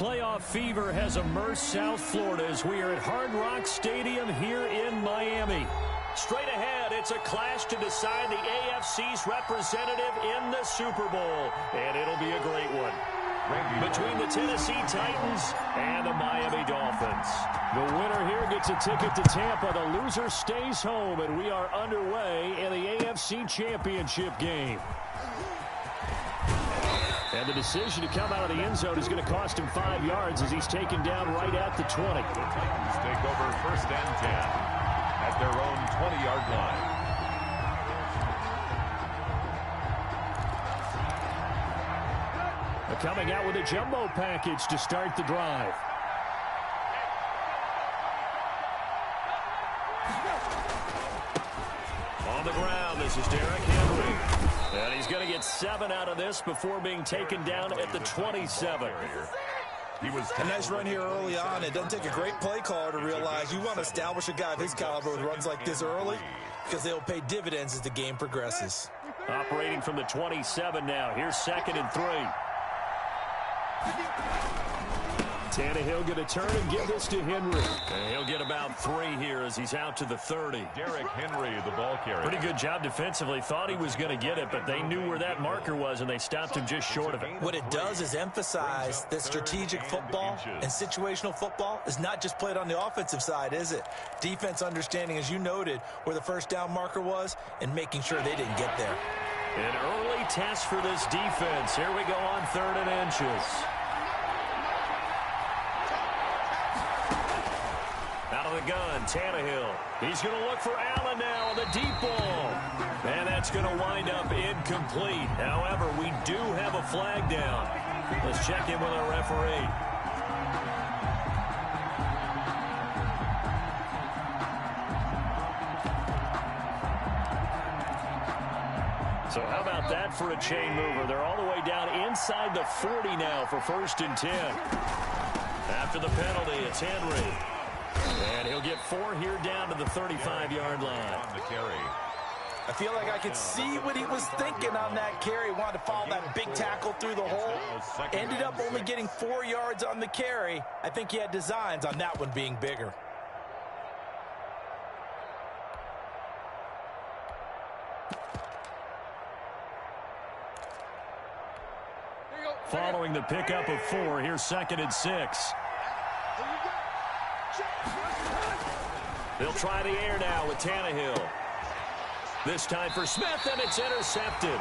Playoff fever has immersed South Florida as we are at Hard Rock Stadium here in Miami. Straight ahead, it's a clash to decide the AFC's representative in the Super Bowl, and it'll be a great one. Between the Tennessee Titans and the Miami Dolphins. The winner here gets a ticket to Tampa. The loser stays home, and we are underway in the AFC Championship game. And the decision to come out of the end zone is going to cost him 5 yards as he's taken down right at the 20. The Titans take over 1st and 10 at their own 20-yard line. They're coming out with a jumbo package to start the drive. On the ground, this is Derrick Henry. And he's going to get 7 out of this before being taken down at the 27. A nice run here early on. It doesn't take a great play caller to realize you want to establish a guy of his caliber with runs like this early because they'll pay dividends as the game progresses. Operating from the 27 now. Here's 2nd and 3. Tannehill going to turn and give this to Henry. And he'll get about 3 here as he's out to the 30. Derrick Henry, the ball carrier. Pretty good job defensively. Thought he was going to get it, but they knew where that marker was, and they stopped him just short of it. What it does is emphasize that strategic football and situational football is not just played on the offensive side, is it? Defense understanding, as you noted, where the 1st down marker was and making sure they didn't get there. An early test for this defense. Here we go on 3rd and inches. Out of the gun, Tannehill. He's going to look for Allen now on the deep ball. And that's going to wind up incomplete. However, we do have a flag down. Let's check in with our referee. So how about that for a chain mover? They're all the way down inside the 40 now for 1st and 10. After the penalty, it's Henry. And he'll get 4 here down to the 35-yard line. On the carry. I feel like I could see what he was thinking on that carry. Wanted to follow that big tackle through the hole. Ended up only getting 4 yards on the carry. I think he had designs on that one being bigger. Following the pickup of 4, here's 2nd and 6. They'll try the air now with Tannehill. This time for Smith, and it's intercepted.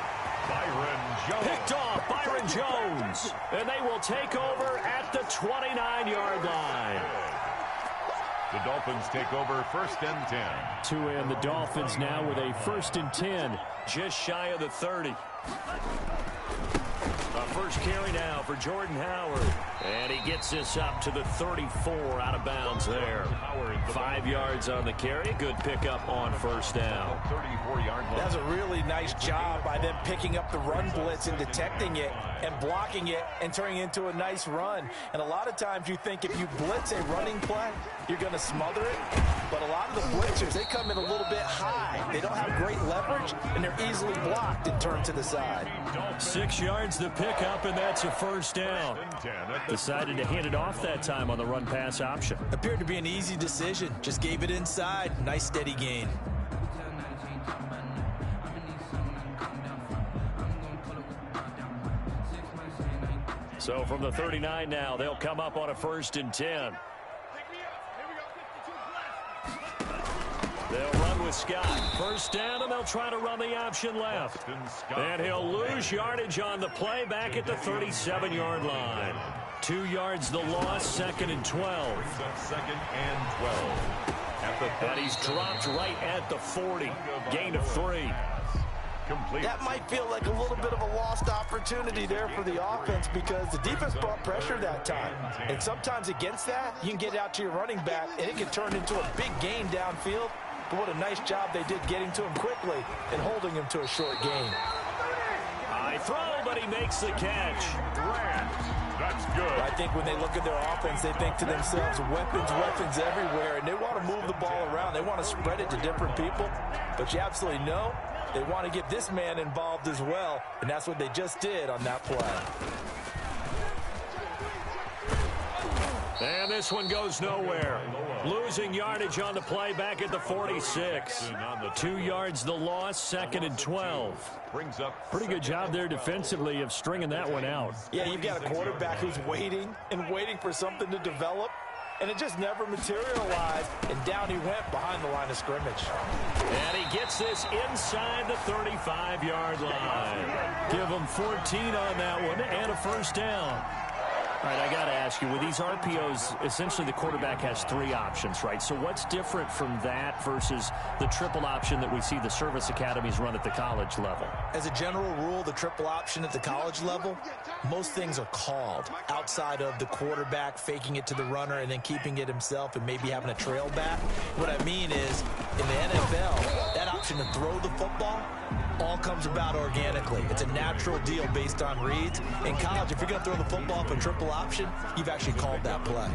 Byron Jones. Picked off Byron Jones. And they will take over at the 29-yard line. The Dolphins take over 1st and 10. To end the Dolphins now with a 1st and 10, just shy of the 30. First carry now for Jordan Howard. And he gets this up to the 34 out of bounds there. 5 yards on the carry. Good pickup on 1st down. 34-yard line. That's a really nice job by them picking up the run blitz and detecting it and blocking it and turning it into a nice run. And a lot of times you think if you blitz a running play, you're going to smother it. But a lot of the blitzers, they come in a little bit high. They don't have great leverage, and they're easily blocked and turned to the side. 6 yards the pickup, and that's a 1st down. Decided to hand it off that time on the run-pass option. Appeared to be an easy decision. Just gave it inside. Nice steady gain. So from the 39 now, they'll come up on a 1st and 10. They'll run with Scott. 1st down, and they'll try to run the option left. And he'll lose yardage on the play back at the 37-yard line. 2 yards the loss, 2nd and 12. 2nd and 12. And he's dropped right at the 40. Gain of 3. Complete. That might feel like a little bit of a lost opportunity there for the offense because the defense brought pressure that time. And sometimes against that, you can get out to your running back, and it can turn into a big gain downfield. But what a nice job they did getting to him quickly and holding him to a short gain. High throw, but he makes the catch. That's good. I think when they look at their offense, they think to themselves, weapons everywhere, and they want to move the ball around. They want to spread it to different people. But you absolutely know they want to get this man involved as well, and that's what they just did on that play. And this one goes nowhere. Losing yardage on the play back at the 46. 2 yards the loss, 2nd and 12. Pretty good job there defensively of stringing that one out. Yeah, you've got a quarterback who's waiting and waiting for something to develop, and it just never materialized, and down he went behind the line of scrimmage. And he gets this inside the 35-yard line. Give him 14 on that one and a first down. All right, I got to ask you, with these RPOs, essentially the quarterback has 3 options, right? So what's different from that versus the triple option that we see the service academies run at the college level? As a general rule, the triple option at the college level, most things are called outside of the quarterback faking it to the runner and then keeping it himself and maybe having a trail back. What I mean is, in the NFL, that option to throw the football all comes about organically. It's a natural deal based on reads. In college, if you're going to throw the football for triple option, you've actually called that play.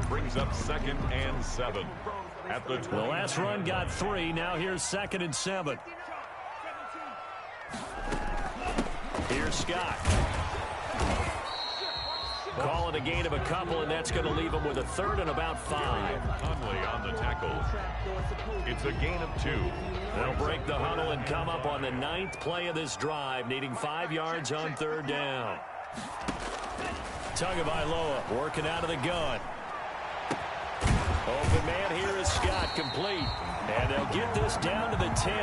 Brings up 2nd and 7 at the 20. The last run got 3. Now here's 2nd and 7. Here's Scott. Call it a gain of a couple, and that's going to leave him with a 3rd and about 5. Conley on the tackle. It's a gain of 2. They'll break the huddle and come up on the 9th play of this drive, needing 5 yards on 3rd down. Tagovailoa working out of the gun. Open man here is Scott, complete. And they'll get this down to the 10.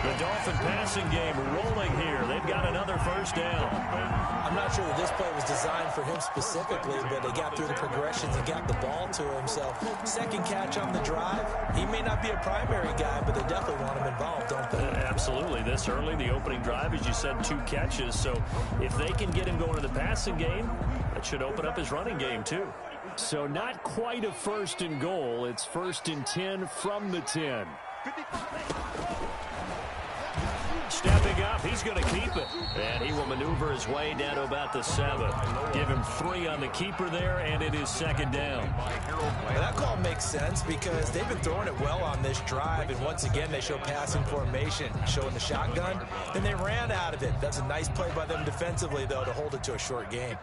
The Dolphin passing game rolling here. They've got another first down. I'm not sure that this play was designed for him specifically, but they got through the progressions and got the ball to him. So, second catch on the drive. He may not be a primary guy, but they definitely want him involved, don't they? Absolutely. This early, the opening drive, as you said, 2 catches. So, if they can get him going to the passing game, that should open up his running game, too. So not quite a 1st and goal. It's 1st and 10 from the 10. Stepping up, he's going to keep it. And he will maneuver his way down to about the 7. Give him 3 on the keeper there, and it is 2nd down. Well, that call makes sense because they've been throwing it well on this drive, and once again they show passing formation, showing the shotgun, and they ran out of it. That's a nice play by them defensively, though, to hold it to a short gain.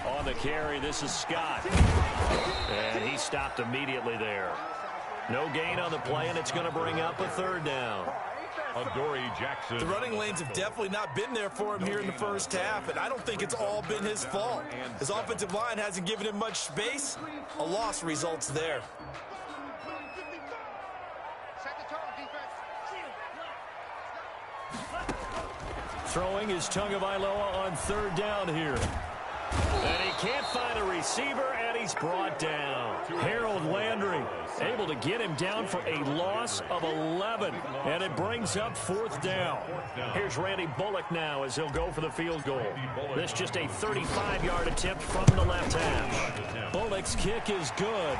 On the carry, this is Scott. And he stopped immediately there. No gain on the play, and it's going to bring up a 3rd down. Adoree Jackson. The running lanes have definitely not been there for him here in the first half, and I don't think it's all been his fault. His offensive line hasn't given him much space. A loss results there. Throwing is Tagovailoa on 3rd down here. And he can't find a receiver, and he's brought down. Harold Landry able to get him down for a loss of 11. And it brings up 4th down. Here's Randy Bullock now as he'll go for the field goal. This just a 35-yard attempt from the left hash. Bullock's kick is good.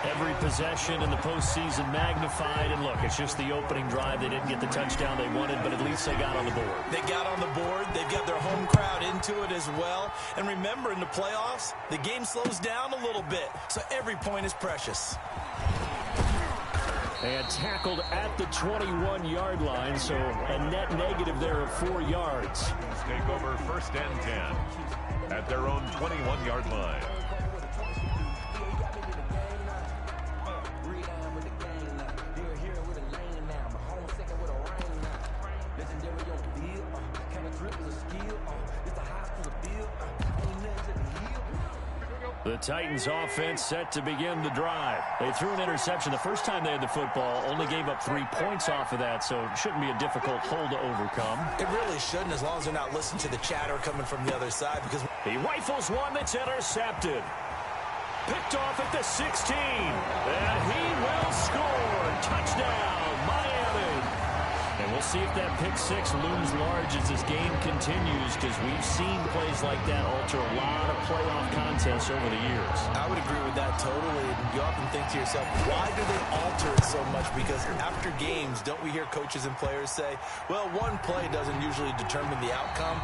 Every possession in the postseason magnified. And look, it's just the opening drive. They didn't get the touchdown they wanted, but at least they got on the board. They got on the board. They've got their home crowd into it as well. And remember, in the playoffs, the game slows down a little bit, so every point is precious. And tackled at the 21-yard line, so a net negative there of 4 yards. Take over 1st and 10 at their own 21-yard line. The Titans offense set to begin the drive. They threw an interception the first time they had the football, only gave up 3 points off of that, so it shouldn't be a difficult hole to overcome. It really shouldn't, as long as they're not listening to the chatter coming from the other side. Because he rifles one that's intercepted. Picked off at the 16. And he will score. Touchdown, Miami. And we'll see if that pick 6 looms large as this game continues, because we've seen plays like that alter a lot of playoff contests over the years. I would agree with that totally. You often think to yourself, why do they alter it so much? Because after games, don't we hear coaches and players say, well, one play doesn't usually determine the outcome.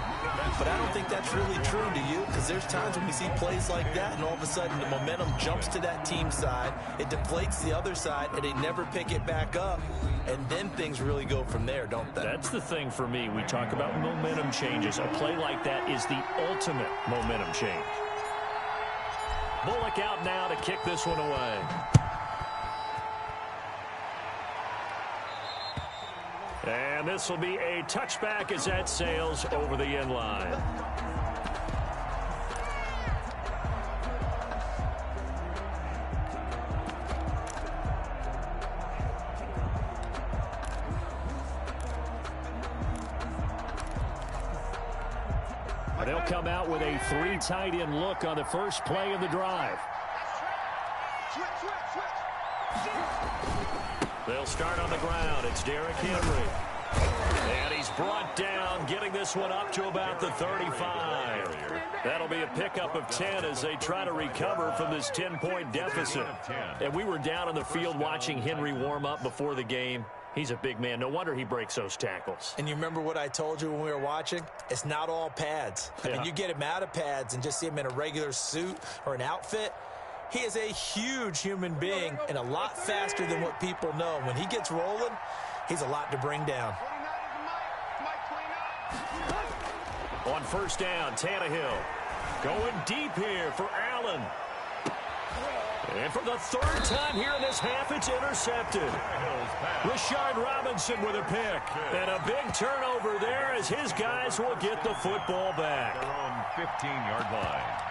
But I don't think that's really true, do you? Because there's times when we see plays like that, and all of a sudden the momentum jumps to that team side, it deflates the other side, and they never pick it back up. And then things really go from there, don't don't they? That's the thing for me. We talk about momentum changes. A play like that is the ultimate momentum change. Bullock out now to kick this one away. And this will be a touchback as that sails over the end line. They'll come out with a 3 tight end look on the first play of the drive. They'll start on the ground. It's Derrick Henry. And he's brought down, getting this one up to about the 35. That'll be a pickup of 10 as they try to recover from this 10-point deficit. And we were down on the field watching Henry warm up before the game. He's a big man. No wonder he breaks those tackles. And you remember what I told you when we were watching? It's not all pads. I mean, you get him out of pads and just see him in a regular suit or an outfit. He is a huge human being and a lot faster than what people know. When he gets rolling, he's a lot to bring down. On first down, Tannehill going deep here for Allen. And for the 3rd time here in this half, it's intercepted. Rashard Robinson with a pick. And a big turnover there as his guys will get the football back. Their own 15-yard line.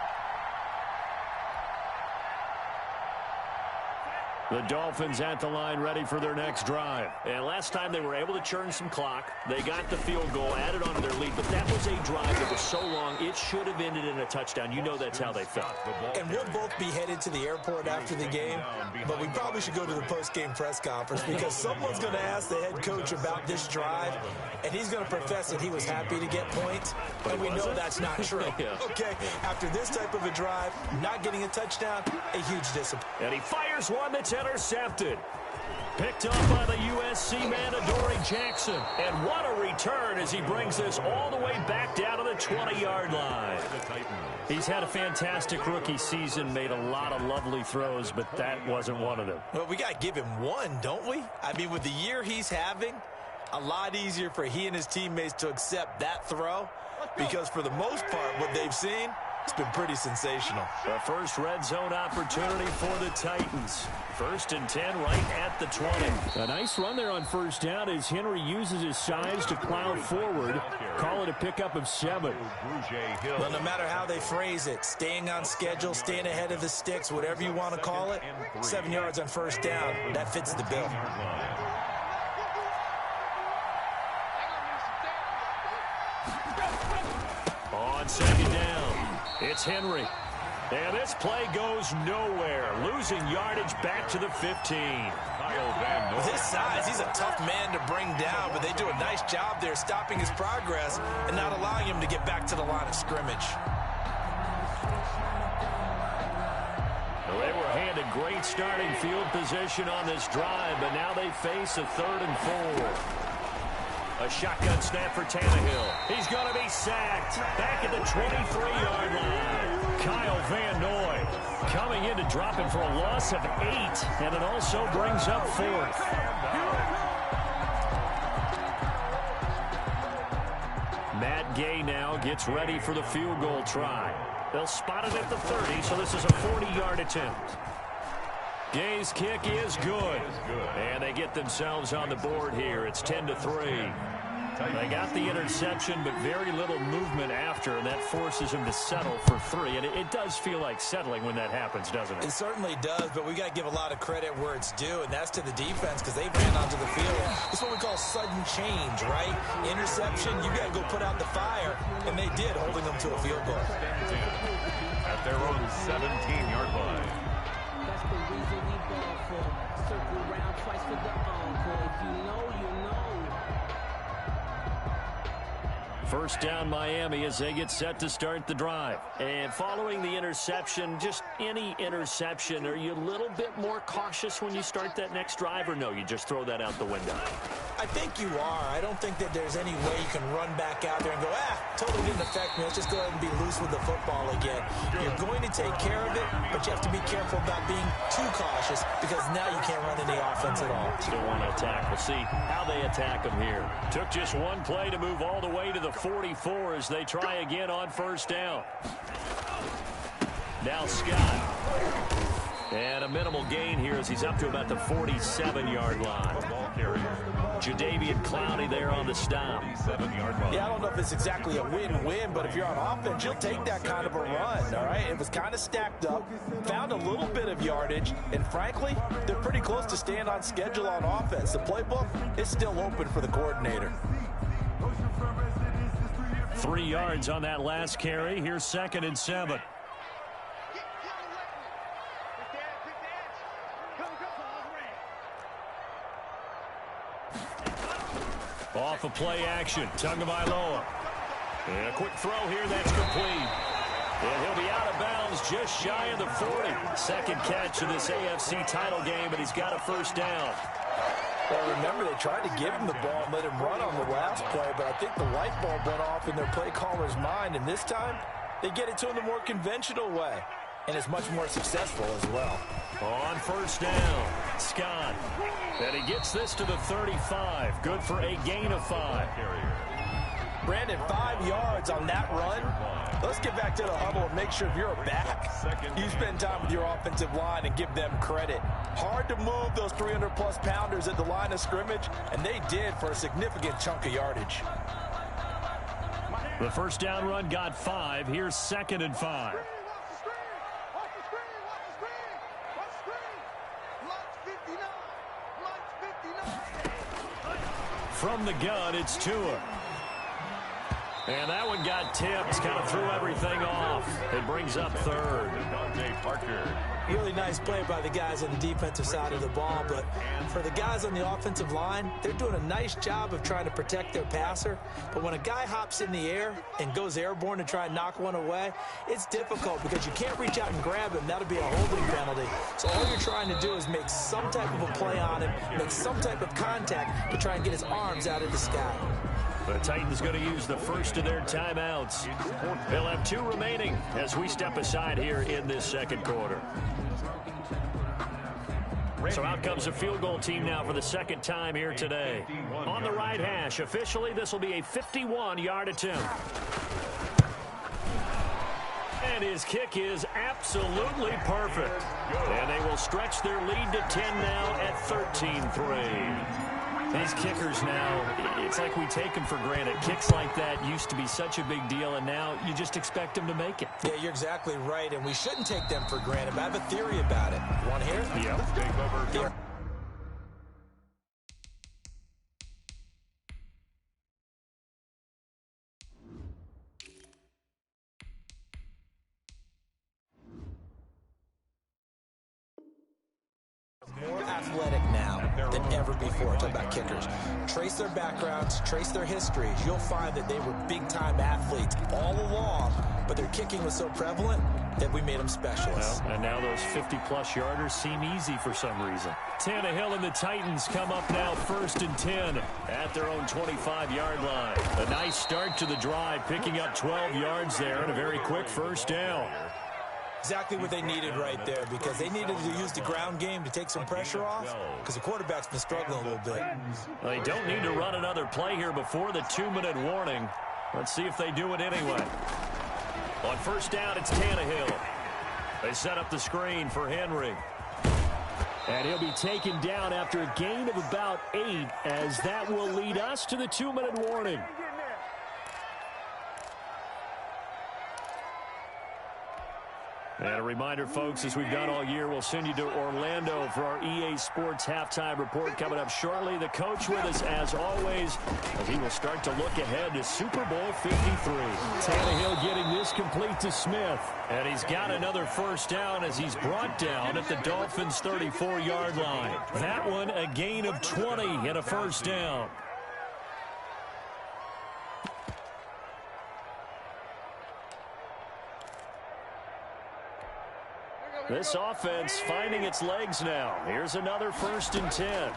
The Dolphins at the line ready for their next drive. And last time they were able to churn some clock. They got the field goal, added on to their lead. But that was a drive that was so long, it should have ended in a touchdown. You know that's how they felt. And we'll both be headed to the airport after the game. But we probably should go to the post-game press conference because someone's going to ask the head coach about this drive. And he's going to profess that he was happy to get points. And we know that's not true. Okay, after this type of a drive, not getting a touchdown, a huge disappointment. And he fires one that's intercepted. Picked up by the USC man, Adoree Jackson. And what a return as he brings this all the way back down to the 20-yard line. He's had a fantastic rookie season, made a lot of lovely throws, but that wasn't one of them. Well, we got to give him one, don't we? I mean, with the year he's having, a lot easier for he and his teammates to accept that throw because for the most part, what they've seen, it's been pretty sensational. The first red zone opportunity for the Titans. 1st and 10 right at the 20. A nice run there on first down as Henry uses his size to plow forward. Call it a pickup of 7. Well, no matter how they phrase it, staying on schedule, staying ahead of the sticks, whatever you want to call it, 7 yards on first down, that fits the bill. On 2nd down, it's Henry. And this play goes nowhere, losing yardage back to the 15. With his size, he's a tough man to bring down, but they do a nice job there stopping his progress and not allowing him to get back to the line of scrimmage. Well, they were handed great starting field position on this drive, but now they face a 3rd and 4. A shotgun snap for Tannehill. He's going to be sacked back at the 23-yard line. Kyle Van Noy coming in to drop him for a loss of 8, and it also brings up 4th. Matt Gay now gets ready for the field goal try. They'll spot it at the 30, so this is a 40-yard attempt. Gay's kick is good. And they get themselves on the board here. It's 10-3. They got the interception, but very little movement after, and that forces him to settle for 3. And it does feel like settling when that happens, doesn't it? It certainly does, but we got to give a lot of credit where it's due, and that's to the defense because they ran onto the field. It's what we call sudden change, right? Interception, you got to go put out the fire, and they did, holding them to a field goal. At their own 17-yard line. That's the reason we ball for. Circle around twice for the encore. If you know, you know. First down Miami as they get set to start the drive. And following the interception, just any interception, are you a little bit more cautious when you start that next drive, or no, you just throw that out the window? I think you are. I don't think that there's any way you can run back out there and go, totally didn't affect me. Let's just go ahead and be loose with the football again. You're going to take care of it, but you have to be careful about being too cautious because now you can't run any offense at all. Still want to attack. We'll see how they attack them here. Took just one play to move all the way to the 44 as they try again on first down. Now Scott. And a minimal gain here as he's up to about the 47-yard line. Jadeveon Clowney there on the stop. Yeah, I don't know if it's exactly a win-win, but if you're on offense, you'll take that kind of a run, all right? It was kind of stacked up, found a little bit of yardage, and frankly, they're pretty close to staying on schedule on offense. The playbook is still open for the coordinator. 3 yards on that last carry. Here's 2nd and 7. Off of play action, Tagovailoa. And a quick throw here, that's complete. And he'll be out of bounds just shy of the 40. Second catch of this AFC title game, and he's got a first down. Well, remember, they tried to give him the ball and let him run on the last play, but I think the light bulb went off in their play caller's mind, and this time they get it to him the more conventional way, and it's much more successful as well. On first down, Scott. And he gets this to the 35. Good for a gain of 5. Brandon, 5 yards on that run. Let's get back to the huddle and make sure if you're a back, you spend time with your offensive line and give them credit. Hard to move those 300-plus pounders at the line of scrimmage, and they did for a significant chunk of yardage. The first down run got 5. Here's 2nd and 5. From the gun, it's Tua. And that one got tipped, kind of threw everything off. It brings up 3rd. Really nice play by the guys on the defensive side of the ball, but for the guys on the offensive line, they're doing a nice job of trying to protect their passer. But when a guy hops in the air and goes airborne to try and knock one away, it's difficult because you can't reach out and grab him. That'll be a holding penalty. So all you're trying to do is make some type of a play on him, make some type of contact to try and get his arms out of the sky. The Titans going to use the first of their timeouts. They'll have 2 remaining as we step aside here in this second quarter. So out comes a field goal team now for the second time here today. On the right hash, officially this will be a 51-yard attempt. And his kick is absolutely perfect. And they will stretch their lead to 10 now at 13-3. These kickers now, it's like we take them for granted. Kicks like that used to be such a big deal, and now you just expect them to make it. Yeah, you're exactly right, and we shouldn't take them for granted, but I have a theory about it. Want to hear it? Yeah. Take over. Here. More athletic now than ever before. Talk about kickers. Trace their backgrounds, trace their histories. You'll find that they were big-time athletes all along, but their kicking was so prevalent that we made them specialists. Well, and now those 50-plus yarders seem easy for some reason. Tannehill and the Titans come up now 1st and 10 at their own 25-yard line. A nice start to the drive, picking up 12 yards there and a very quick first down. Exactly what they needed right there, because they needed to use the ground game to take some pressure off, because the quarterback's been struggling a little bit. Well, they don't need to run another play here before the 2-minute warning. Let's see if they do it anyway. On first down, it's Tannehill. They set up the screen for Henry. And he'll be taken down after a gain of about 8, as that will lead us to the 2-minute warning. And a reminder, folks, as we've done all year, we'll send you to Orlando for our EA Sports halftime report coming up shortly. The coach with us, as always, as he will start to look ahead to Super Bowl 53. Tannehill getting this complete to Smith. And he's got another first down as he's brought down at the Dolphins' 34-yard line. That one, a gain of 20 and a first down. This offense finding its legs now. Here's another 1st and 10.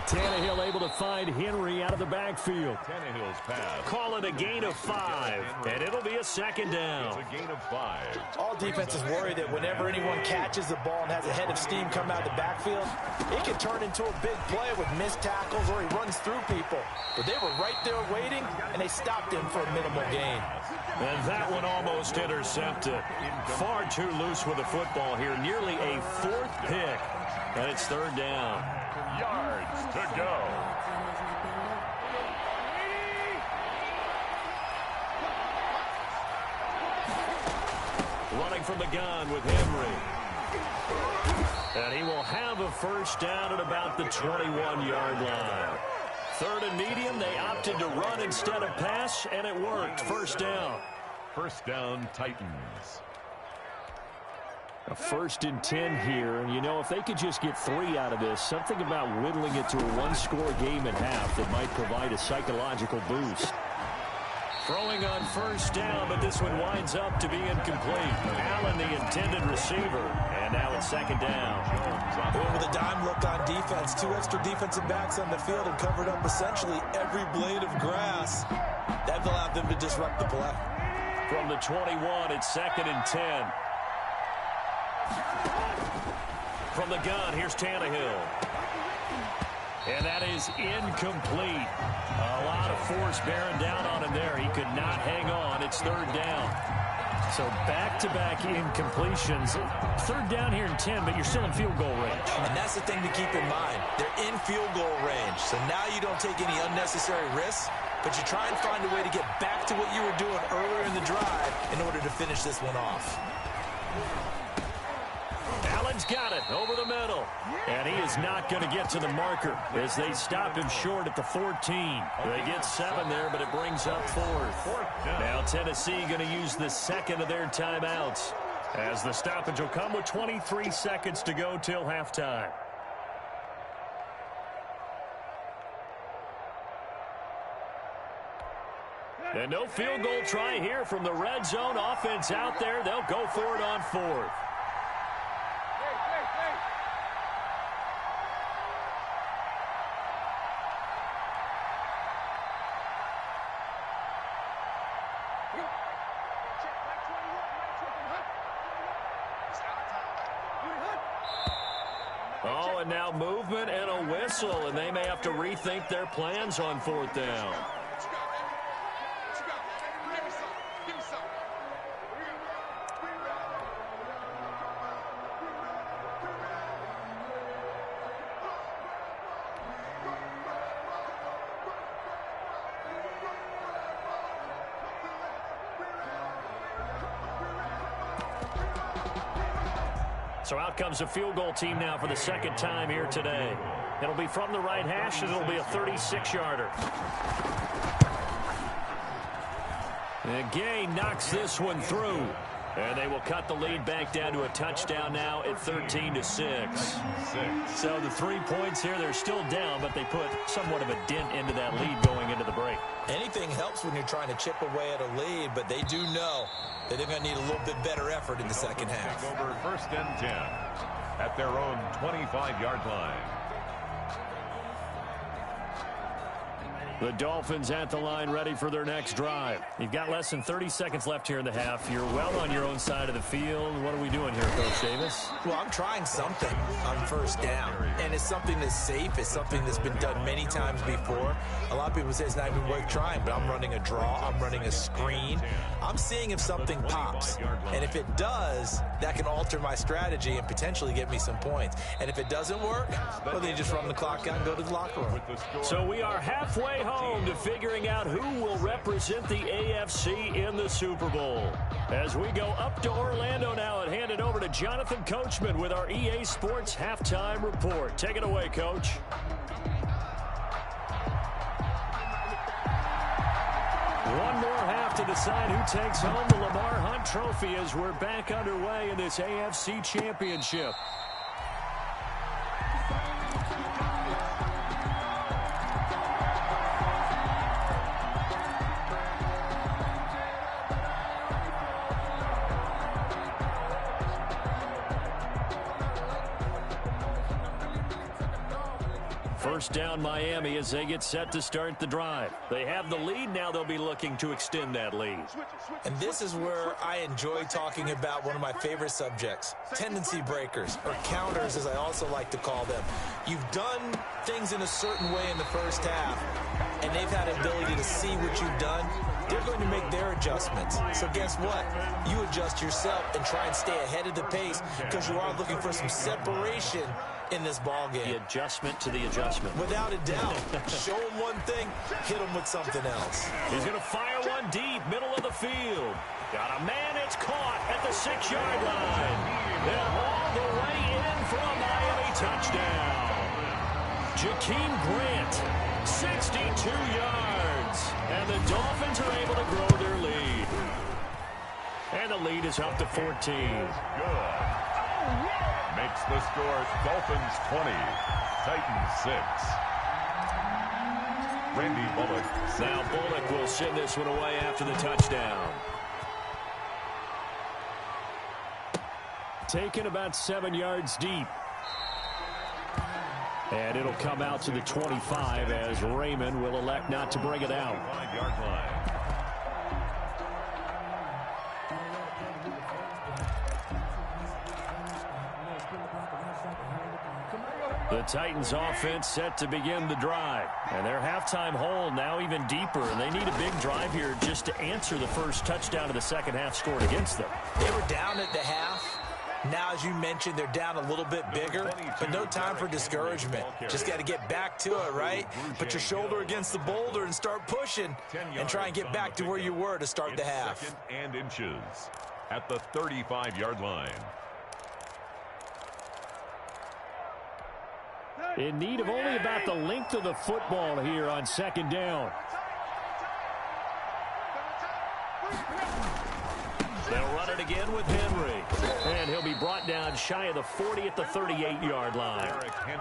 Tannehill able to find Henry out of the backfield. Tannehill's pass. Call it a gain of 5, and it'll be a second down. It's a gain of 5. All defenses worry that whenever anyone catches the ball and has a head of steam come out of the backfield, it can turn into a big play with missed tackles or he runs through people. But they were right there waiting, and they stopped him for a minimal gain. And that one almost intercepted. Far too loose with the football here. Nearly a 4th pick, and it's 3rd down. Yards to go. Running from the gun with Henry. And he will have a first down at about the 21-yard line. 3rd and medium, they opted to run instead of pass, and it worked. First down. First down, Titans. A 1st and 10 here, and you know, if they could just get 3 out of this, something about whittling it to a 1-score game at half that might provide a psychological boost. Throwing on first down, but this one winds up to be incomplete. Allen, the intended receiver, and now it's 2nd down. Went with a dime look on defense. 2 extra defensive backs on the field and covered up essentially every blade of grass. That allowed them to disrupt the play. From the 21, it's 2nd and 10. From the gun, here's Tannehill. And that is incomplete. A lot of force bearing down on him there. He could not hang on. It's 3rd down. So back-to-back incompletions. 3rd down here in 10, but you're still in field goal range. And that's the thing to keep in mind. They're in field goal range. So now you don't take any unnecessary risks, but you try and find a way to get back to what you were doing earlier in the drive in order to finish this one off. Allen's got it over the middle. And he is not going to get to the marker as they stop him short at the 14. They get 7 there, but it brings up 4th. Now Tennessee going to use the 2nd of their timeouts as the stoppage will come with 23 seconds to go till halftime. And no field goal try here from the red zone offense out there. They'll go for it on 4th. Oh, and now movement and a whistle, and they may have to rethink their plans on 4th down. So out comes a field goal team now for the 2nd time here today. It'll be from the right hash, and it'll be a 36-yarder. And Gay knocks this one through. And they will cut the lead back down to a touchdown now at 13-6. So the 3 points here, they're still down, but they put somewhat of a dent into that lead going into the break. Anything helps when you're trying to chip away at a lead, but they do know that they're going to need a little bit better effort in the second half. Over 1st and 10 at their own 25-yard line. The Dolphins at the line ready for their next drive. You've got less than 30 seconds left here in the half. You're well on your own side of the field. What are we doing here, Coach Davis? Well, I'm trying something on 1st down. And it's something that's safe. It's something that's been done many times before. A lot of people say it's not even worth trying, but I'm running a draw. I'm running a screen. I'm seeing if something pops. And if it does, that can alter my strategy and potentially get me some points. And if it doesn't work, well, then you just run the clock out and go to the locker room. So we are halfway home to figuring out who will represent the AFC in the Super Bowl. As we go up to Orlando now and hand it over to Jonathan Coachman with our EA Sports Halftime Report. Take it away, Coach. One more half to decide who takes home the Lamar Hunt Trophy as we're back underway in this AFC Championship. First down Miami as they get set to start the drive. They have the lead. Now they'll be looking to extend that lead. And this is where I enjoy talking about one of my favorite subjects, tendency breakers, or counters as I also like to call them. You've done things in a certain way in the first half, and they've had an ability to see what you've done. They're going to make their adjustments. So guess what? You adjust yourself and try and stay ahead of the pace because you are looking for some separation in this ball game. The adjustment to the adjustment. Without a doubt. Show him one thing, hit him with something else. He's going to fire one deep, middle of the field. Got a man, it's caught at the 6-yard line. And all the way in for a Miami touchdown. Jakeem Grant, 62 yards. And the Dolphins are able to grow their lead. And the lead is up to 14. Good. Makes the score Dolphins 20, Titans 6. Randy Bullock. Now Bullock will send this one away after the touchdown. Taken about 7 yards deep. And it'll come out to the 25 as Raymond will elect not to bring it out. 5-yard line. The Titans offense set to begin the drive. And their halftime hole now even deeper. And they need a big drive here just to answer the first touchdown of the second half scored against them. They were down at the half. Now, as you mentioned, they're down a little bit bigger, but no time for discouragement. Just got to get back to it, right? Put your shoulder against the boulder and start pushing and try and get back to where you were to start the half. Second and inches at the 35-yard line. In need of only about the length of the football here on second down. They'll run it again with Henry. And he'll be brought down shy of the 40 at the 38-yard line.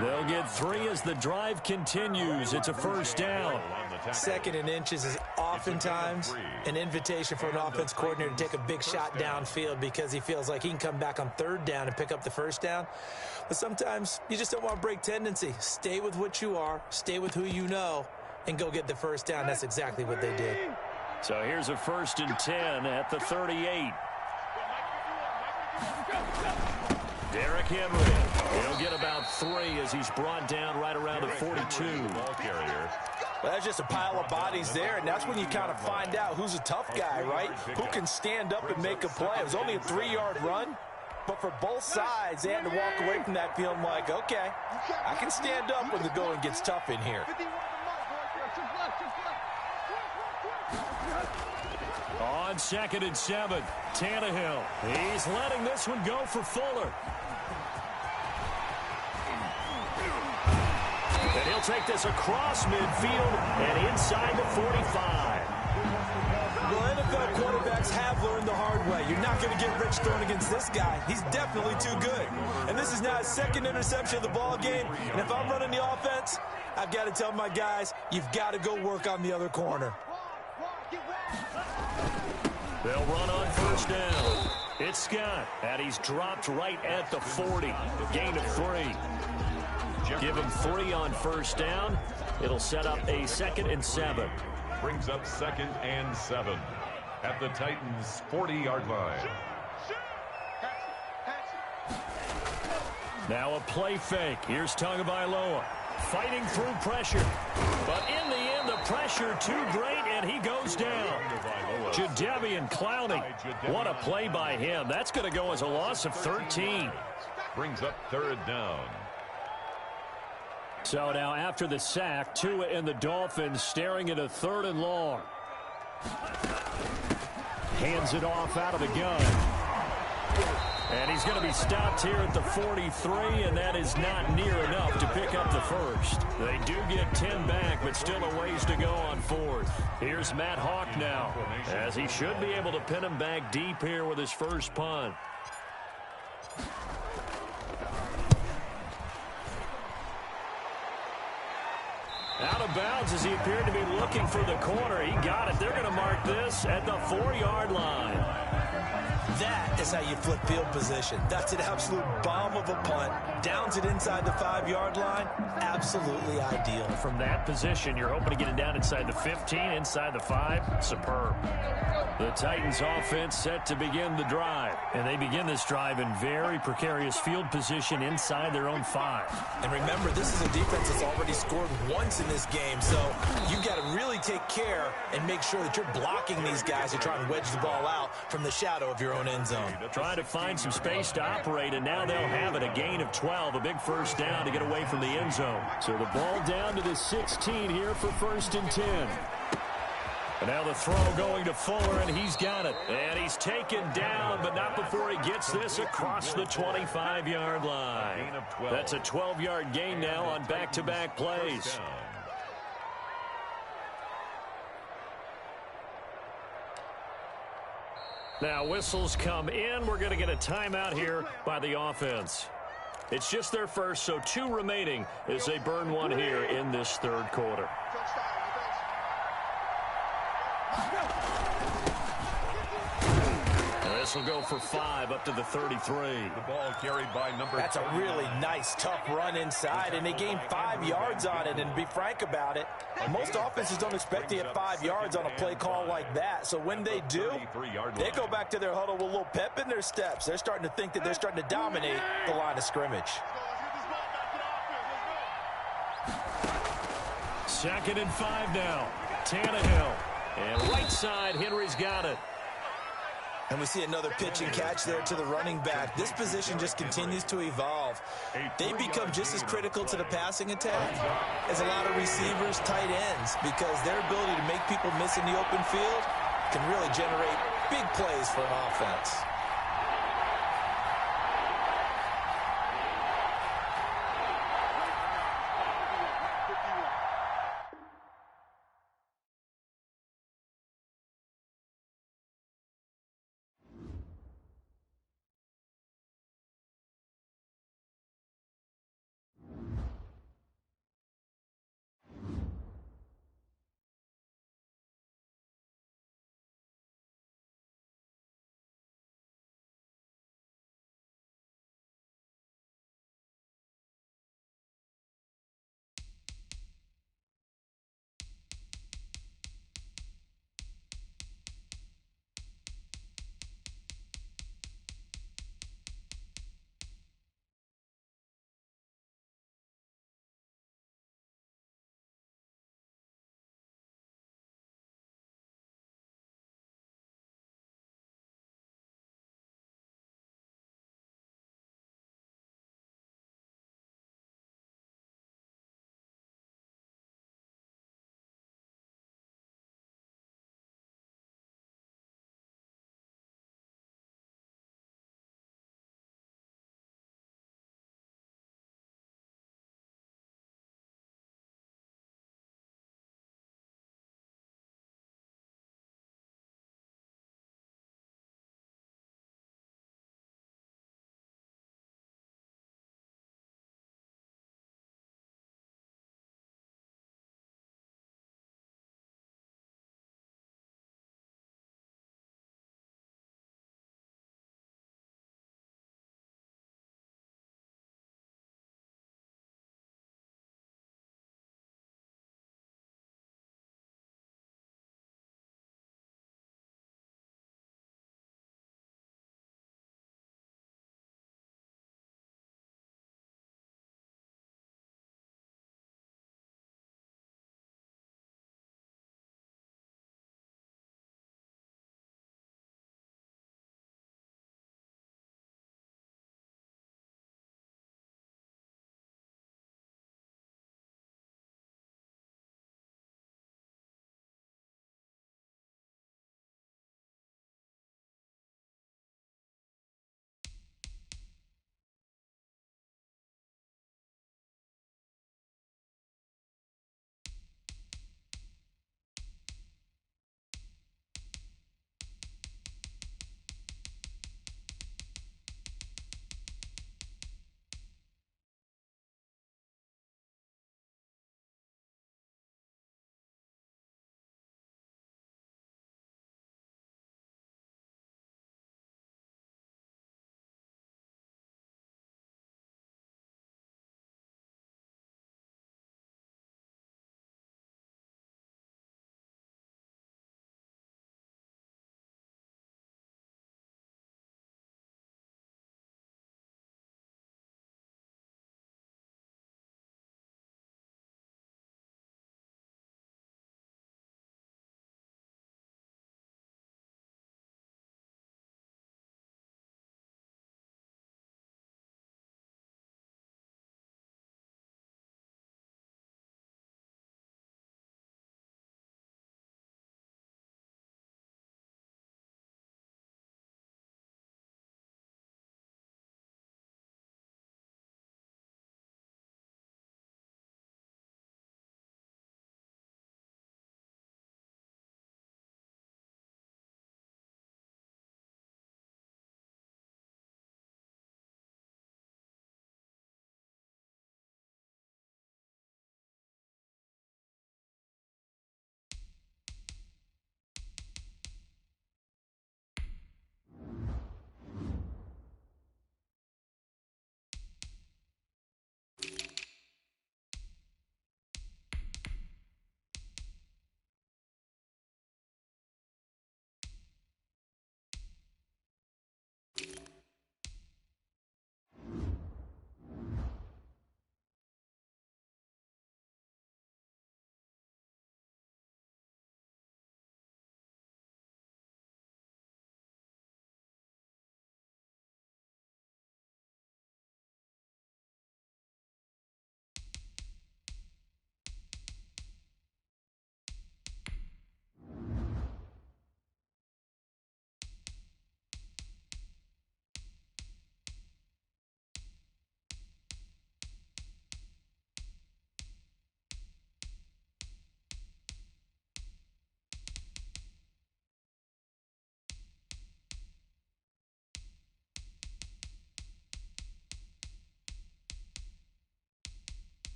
They'll get 3 as the drive continues. It's a first down. Second and inches is oftentimes an invitation for an offense coordinator to take a big shot downfield because he feels like he can come back on third down and pick up the first down. But sometimes you just don't want to break tendency. Stay with what you are, stay with who you know, and go get the first down. That's exactly what they did. So here's a 1st and 10 at the 38. Derrick Henry. He'll get about 3 as he's brought down right around the 42. Ball carrier. Well, that's just a pile of bodies there, and that's when you kind of find out who's a tough guy, right? Who can stand up and make a play. It was only a 3-yard run, but for both sides, they had to walk away from that feeling like, okay, I can stand up when the going gets tough in here. On 2nd and 7, Tannehill. He's letting this one go for Fuller. And he'll take this across midfield and inside the 45. Well, NFL quarterbacks have learned the hard way. You're not going to get rich throwing against this guy. He's definitely too good. And this is now his 2nd interception of the ball game. And if I'm running the offense, I've got to tell my guys, you've got to go work on the other corner. They'll run on first down. It's Scott, and he's dropped right at the 40. Gain of 3. Give him 3 on first down. It'll set up a 2nd and 7. Brings up 2nd and 7 at the Titans' 40-yard line. Now a play fake. Here's Tagovailoa fighting through pressure. But in the end, the pressure too great, and he goes down. Jadeveon Clowney. What a play by him. That's going to go as a loss of 13. Brings up 3rd down. So now after the sack, Tua and the Dolphins staring at a 3rd and long. Hands it off out of the gun. And he's going to be stopped here at the 43, and that is not near enough to pick up the first. They do get 10 back, but still a ways to go on 4th. Here's Matt Hawk now, as he should be able to pin him back deep here with his first punt. Out of bounds as he appeared to be looking for the corner. He got it. They're going to mark this at the 4-yard line. That is how you flip field position. That's an absolute bomb of a punt. Downs it inside the 5-yard line. Absolutely ideal. From that position, you're hoping to get it down inside the 15, inside the 5. Superb. The Titans offense set to begin the drive. And they begin this drive in very precarious field position inside their own 5. And remember, this is a defense that's already scored once in this game. So you've got to really take care and make sure that you're blocking these guys who try and wedge the ball out from the shadow of your own end zone. Trying to find some space to operate, and now they'll have it. A gain of 12, a big first down to get away from the end zone. So the ball down to the 16 here for 1st and 10. And now the throw going to Fuller, and he's got it. And he's taken down, but not before he gets this across the 25-yard line. That's a 12-yard gain now on back-to-back plays. Now whistles come in. We're going to get a timeout here by the offense. It's just their first, so 2 remaining as they burn one here in this 3rd quarter. This will go for 5 up to the 33. The ball carried by number. That's a really nice, tough run inside, and they gained 5 yards on it. And to be frank about it, most offenses don't expect to get 5 yards on a play call like that. So when they do, they go back to their huddle with a little pep in their steps. They're starting to think that they're starting to dominate the line of scrimmage. 2nd and 5 now. Tannehill. And right side, Henry's got it. And we see another pitch and catch there to the running back. This position just continues to evolve. They become just as critical to the passing attack as a lot of receivers, tight ends, because their ability to make people miss in the open field can really generate big plays for an offense.